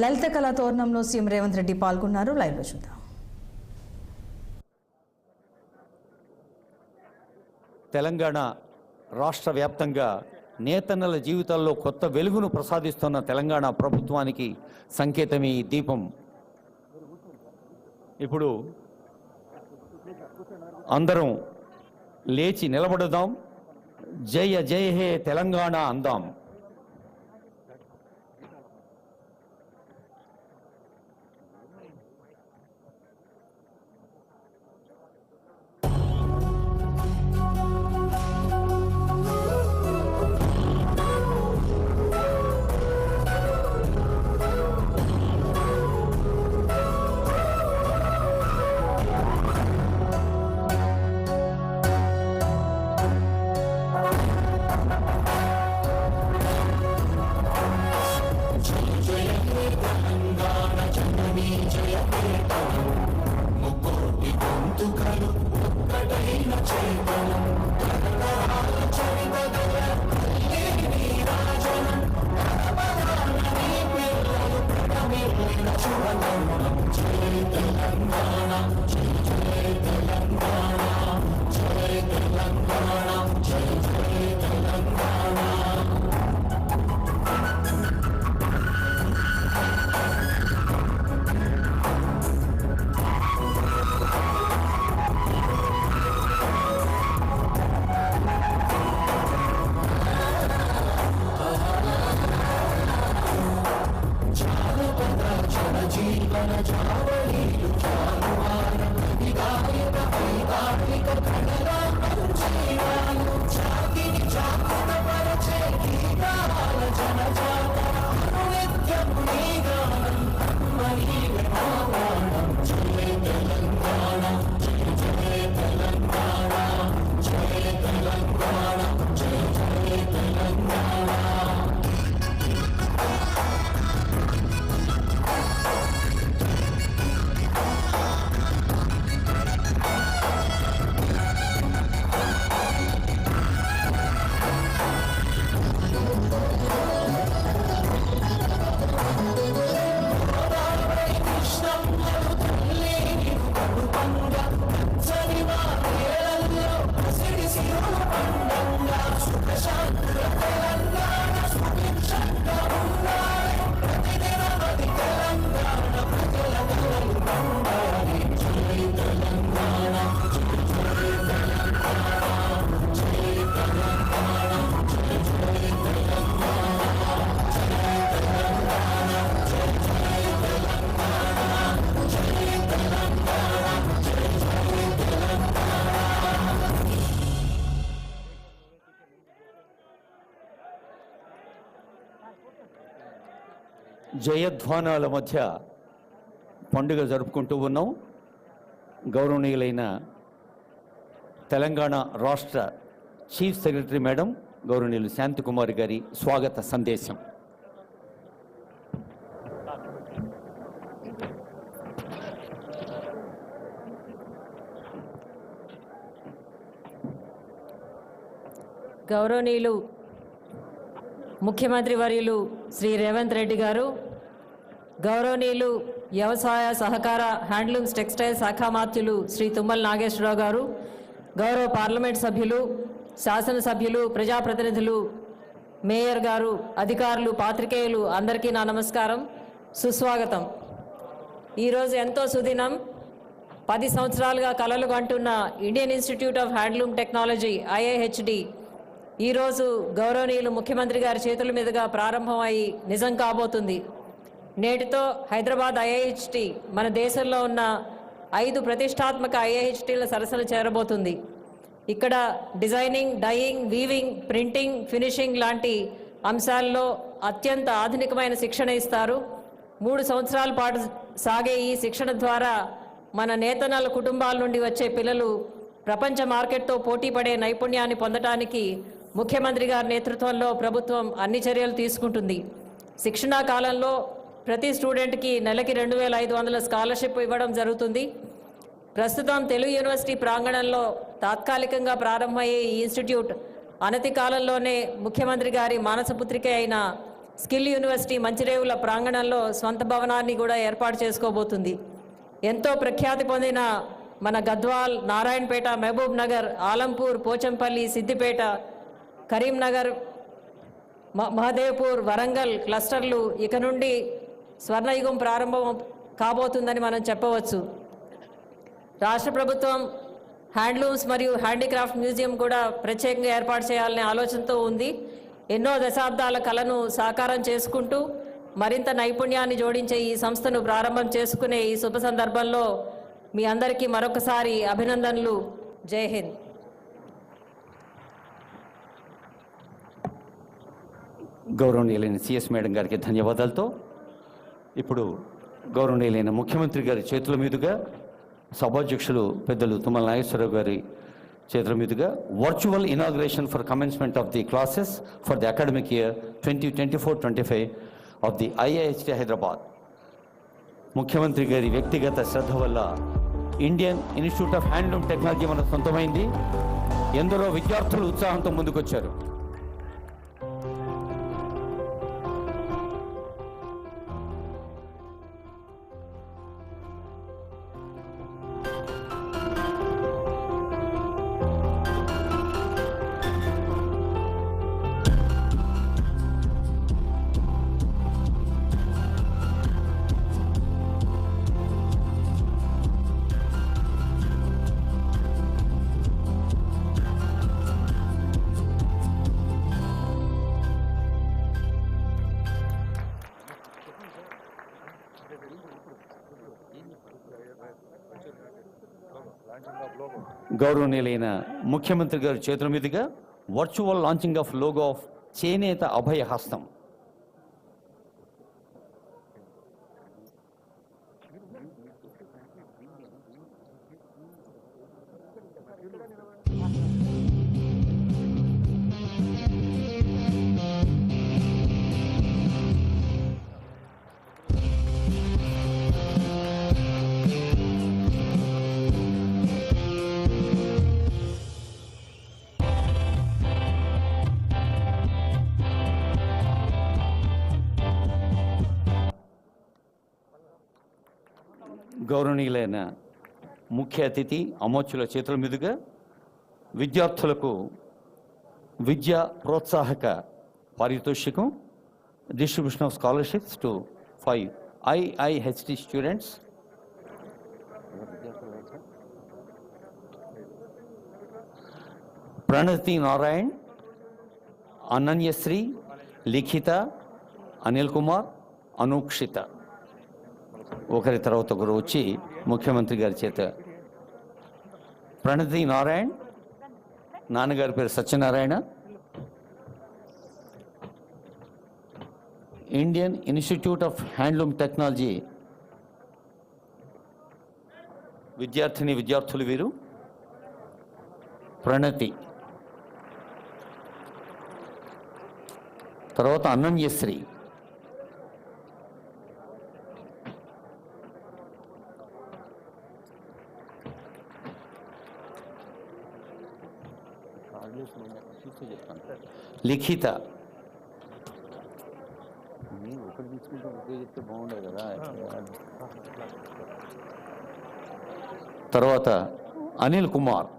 లలిత కళా తోరణంలో సీఎం రేవంత్ రెడ్డి పాల్గొన్నారు. లైవ్లో చూద్దాం. తెలంగాణ రాష్ట్ర వ్యాప్తంగా నేతన్నల జీవితాల్లో కొత్త వెలుగును ప్రసాదిస్తున్న తెలంగాణ ప్రభుత్వానికి సంకేతమే ఈ దీపం. ఇప్పుడు అందరం లేచి నిలబడదాం, జయ జయ హే తెలంగాణ అందాం. జయధ్వానాల మధ్య పండుగ జరుపుకుంటూ ఉన్నాం. గౌరవనీయులైన తెలంగాణ రాష్ట్ర చీఫ్ సెక్రటరీ మేడం గౌరవనీయులు శాంతికుమారి గారి స్వాగత సందేశం. గౌరవనీయులు ముఖ్యమంత్రి వర్యులు శ్రీ రేవంత్ రెడ్డి గారు, గౌరవనీయులు వ్యవసాయ సహకార హ్యాండ్లూమ్స్ టెక్స్టైల్ శాఖ మాత్యులు శ్రీ తుమ్మల నాగేశ్వరరావు గారు, గౌరవ పార్లమెంట్ సభ్యులు, శాసనసభ్యులు, ప్రజాప్రతినిధులు, మేయర్ గారు, అధికారులు, పాత్రికేయులు అందరికీ నా నమస్కారం, సుస్వాగతం. ఈరోజు ఎంతో సుదినం. 10 సంవత్సరాలుగా కలలు కంటున్న Indian institute of handloom technology IIHD ఈరోజు గౌరవనీయులు ముఖ్యమంత్రి గారి చేతుల మీదుగా ప్రారంభమై నిజం కాబోతుంది. నేటితో హైదరాబాద్ IIHT మన దేశంలో ఉన్న 5 ప్రతిష్టాత్మక IIHTల సరసన చేరబోతుంది. ఇక్కడ designing, dyeing, weaving, printing, finishing లాంటి అంశాల్లో అత్యంత ఆధునికమైన శిక్షణ ఇస్తారు. 3 సంవత్సరాల పాటు సాగే ఈ శిక్షణ ద్వారా మన నేతన్నల కుటుంబాల నుండి వచ్చే పిల్లలు ప్రపంచ మార్కెట్తో పోటీ పడే నైపుణ్యాన్ని పొందడానికి ముఖ్యమంత్రి గారి నేతృత్వంలో ప్రభుత్వం అన్ని చర్యలు తీసుకుంటుంది. శిక్షణా కాలంలో ప్రతి స్టూడెంట్కి నెలకి 2500 స్కాలర్షిప్ ఇవ్వడం జరుగుతుంది. ప్రస్తుతం తెలుగు యూనివర్సిటీ ప్రాంగణంలో తాత్కాలికంగా ప్రారంభమయ్యే ఈ ఇన్స్టిట్యూట్ అనతి కాలంలోనే ముఖ్యమంత్రి గారి మానసపుత్రిక అయిన స్కిల్ యూనివర్సిటీ మంచిరేవుల ప్రాంగణంలో స్వంత భవనాన్ని కూడా ఏర్పాటు చేసుకోబోతుంది. ఎంతో ప్రఖ్యాతి పొందిన మన గద్వాల్, నారాయణపేట, మహబూబ్ నగర్, ఆలంపూర్, పోచంపల్లి, సిద్దిపేట, కరీంనగర్, మహదేవ్పూర్, వరంగల్ క్లస్టర్లు ఇక నుండి స్వర్ణయుగం ప్రారంభం కాబోతుందని మనం చెప్పవచ్చు. రాష్ట్ర ప్రభుత్వం హ్యాండ్లూమ్స్ మరియు హ్యాండీక్రాఫ్ట్ మ్యూజియం కూడా ప్రత్యేకంగా ఏర్పాటు చేయాలనే ఆలోచనతో ఉంది. ఎన్నో దశాబ్దాల కళను సాకారం చేసుకుంటూ మరింత నైపుణ్యాన్ని జోడించే ఈ సంస్థను ప్రారంభం చేసుకునే ఈ శుభ సందర్భంలో మీ అందరికీ మరొకసారి అభినందనలు. జై హింద్. గౌరవనీయులైన సిఎస్ మేడం గారికి ధన్యవాదాలతో ఇప్పుడు గౌరవనీయులైన ముఖ్యమంత్రి గారి చేతుల మీదుగా సభాధ్యక్షులు పెద్దలు తుమ్మల నాగేశ్వరరావు గారి చేతుల మీదుగా virtual inauguration for commencement of the classes for the academic year 2024-25 of the IIHT Hyderabad. ముఖ్యమంత్రి గారి వ్యక్తిగత శ్రద్ధ వల్ల Indian institute of handloom technology మనకు సొంతమైంది. ఎందరో విద్యార్థులు ఉత్సాహంతో ముందుకొచ్చారు. గౌరవనీయులైన ముఖ్యమంత్రి గారి చేతుల మీదుగా virtual launching of logo of చేనేత అభయ హస్తం. గౌరవనీయులైన ముఖ్య అతిథి అమోచ్యుల చేతుల మీదుగా విద్యార్థులకు విద్యా ప్రోత్సాహక పారితోషికం, distribution of scholarships to 5 IIHT students. Pranati Narayan, Ananyasri, Likhitha, Anil Kumar, Anukshitha ఒకరి తర్వాత ఒకరు వచ్చి ముఖ్యమంత్రి గారి చేత. ప్రణతి నారాయణ్, నాన్నగారి పేరు Satyanarayana, Indian institute of handloom technology విద్యార్థులు వీరు. ప్రణతి తర్వాత అనన్యశ్రీ, లిఖిత, తర్వాత అనిల్ కుమార్,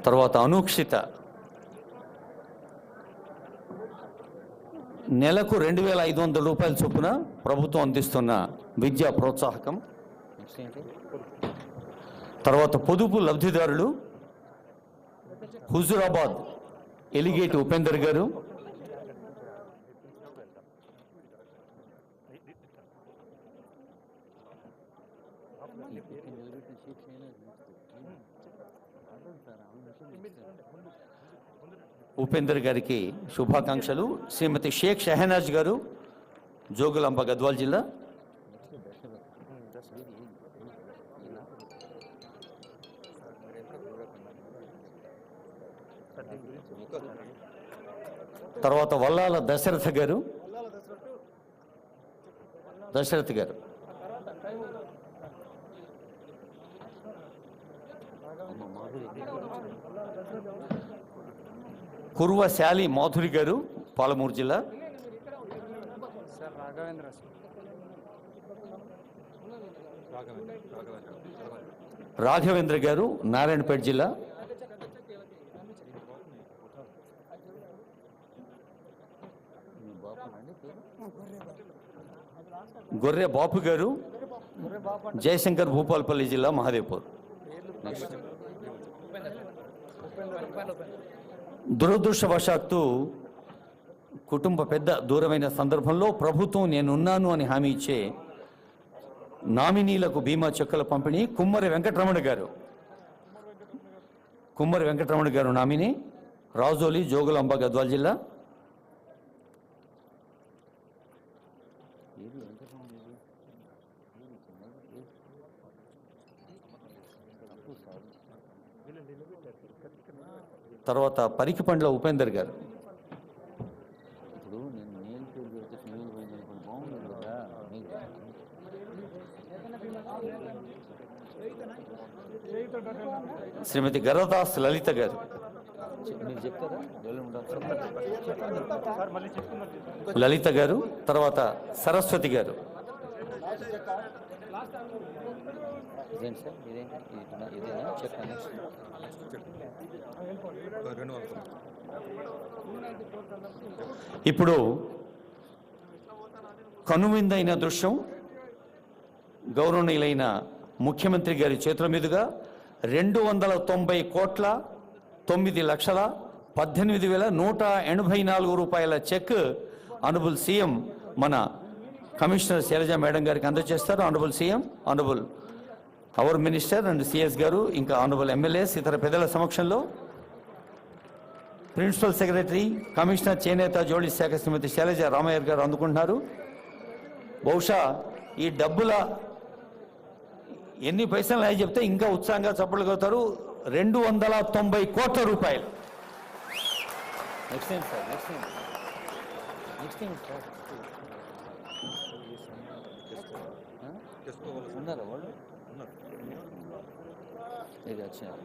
తర్వాత అనూక్షిత. నెలకు 2,500 రూపాయల చొప్పున ప్రభుత్వం అందిస్తున్న విద్యా ప్రోత్సాహకం. తర్వాత పొదుపు లబ్ధిదారులు హుజూరాబాద్ ఎలిగేటి ఉపేందర్ గారు, ఉపేందర్ గారికి శుభాకాంక్షలు. శ్రీమతి షేక్ షెహనాజ్ గారు, జోగులాంబ గద్వాల్ జిల్లా. తర్వాత వల్లాల దశరథ గారు, దశరథ్ గారు. కురువ శాలి మాధురి గారు, పాలమూరు జిల్లా. రాఘవేంద్ర గారు, నారాయణపేట జిల్లా. గొర్రె బాపు గారు, జయశంకర్, భూపాలపల్లి జిల్లా, మహాదేవ్పూర్. దురదృష్టవశాత్తు కుటుంబ పెద్ద దూరమైన సందర్భంలో ప్రభుత్వం నేనున్నాను అని హామీ ఇచ్చే నామినీలకు బీమా చెక్కుల పంపిణీ కుమ్మరి వెంకటరమణ గారు నామినీ, రాజోలి, జోగులాంబ, గద్వాల జిల్లా. తర్వాత పరికిపండ్ల ఉపేందర్ గారు. శ్రీమతి గరదాస్ లలిత గారు. లలిత గారు. తర్వాత సరస్వతి గారు. ఇప్పుడు కనువిందైన దృశ్యం, గౌరవనీయులైన ముఖ్యమంత్రి గారి చేతుల మీదుగా 290,09,18,184 రూపాయల చెక్ ఆనరబుల్ సీఎం మన కమిషనర్ శైలజ మేడం గారికి అందజేస్తారు. Honourable CM, honourable hour minister and CS గారు, ఇంకా ఆనరబుల్ ఎమ్మెల్యేస్, ఇతర పెద్దల సమక్షంలో ప్రిన్సిపల్ సెక్రటరీ, కమిషనర్, చేనేత జోళి శాఖ శ్రీమతి శైలజ రామయ్య గారు అందుకుంటున్నారు. బహుశా ఈ డబ్బుల ఎన్ని పైసలు అయి చెప్తే ఇంకా ఉత్సాహంగా చప్పట్లు కొడతారు. 290 కోట్ల రూపాయలు.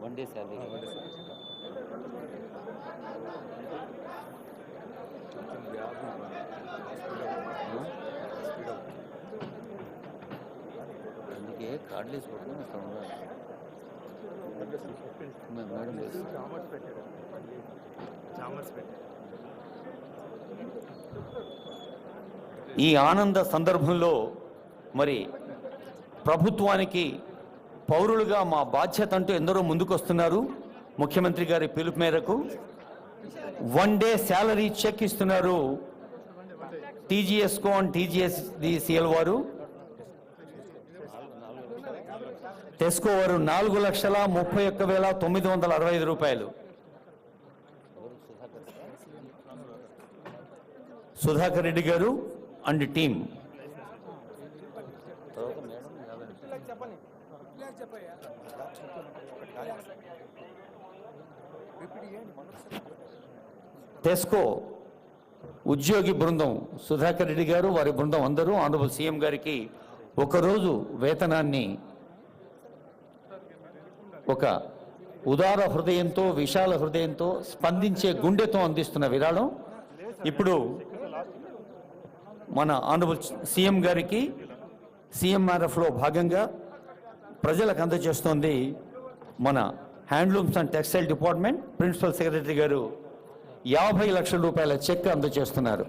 One day salary. అందుకే కార్డులు వేసుకోవడం అక్కడ ఉండాలి. మేడం ఈ ఆనంద సందర్భంలో మరి ప్రభుత్వానికి పౌరులుగా మా బాధ్యత అంటూ ఎందరో ముందుకొస్తున్నారు. ముఖ్యమంత్రి గారి పిలుపు మేరకు 1 డే శాలరీ చెక్ ఇస్తున్నారు టీజీఎస్కో అండ్ టీజీఎస్డిసిఎల్ వారు. టెస్కో వారు 4,31,965 రూపాయలు. సుధాకర్ రెడ్డి గారు అండ్ టీమ్. టెస్కో ఉద్యోగి బృందం, సుధాకర్ రెడ్డి గారు, వారి బృందం అందరూ ఆనరబుల్ సీఎం గారికి ఒకరోజు వేతనాన్ని ఒక ఉదార హృదయంతో, విశాల హృదయంతో, స్పందించే గుండెతో అందిస్తున్న విరాళం. ఇప్పుడు మన ఆనరబుల్ సీఎం గారికి సీఎంఆర్ఎఫ్లో భాగంగా ప్రజలకు అందజేస్తోంది మన handlooms and textile department. Principal secretary గారు 50 లక్షల రూపాయల చెక్ అందజేస్తున్నారు.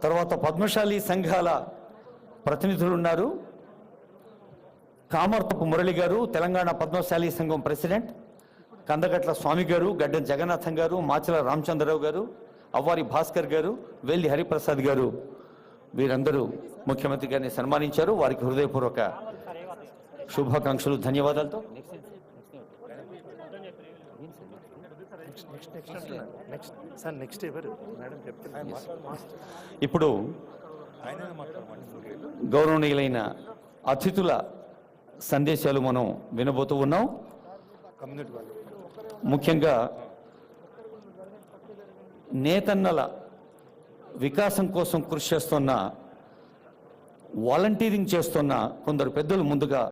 తర్వాత పద్మశాలి సంఘాల ప్రతినిధులు ఉన్నారు. కామర్తపు మురళి గారు, తెలంగాణ పద్మశాలి సంఘం ప్రెసిడెంట్, కందగట్ల స్వామి గారు, గడ్డం జగన్నాథం గారు, మాచల రామచంద్రరావు గారు, అవ్వారి భాస్కర్ గారు, వెల్లి హరిప్రసాద్ గారు, వీరందరూ ముఖ్యమంత్రి గారిని సన్మానించారు. వారికి హృదయపూర్వక శుభాకాంక్షలు, ధన్యవాదాలతో. ఇప్పుడు గౌరవనీయులైన అతిథుల సందేశాలు మనం వినబోతూ ఉన్నాం. ముఖ్యంగా నేతన్నల వికాసం కోసం కృషి చేస్తున్న, వాలంటీరింగ్ చేస్తున్న కొందరు పెద్దలు ముందుగా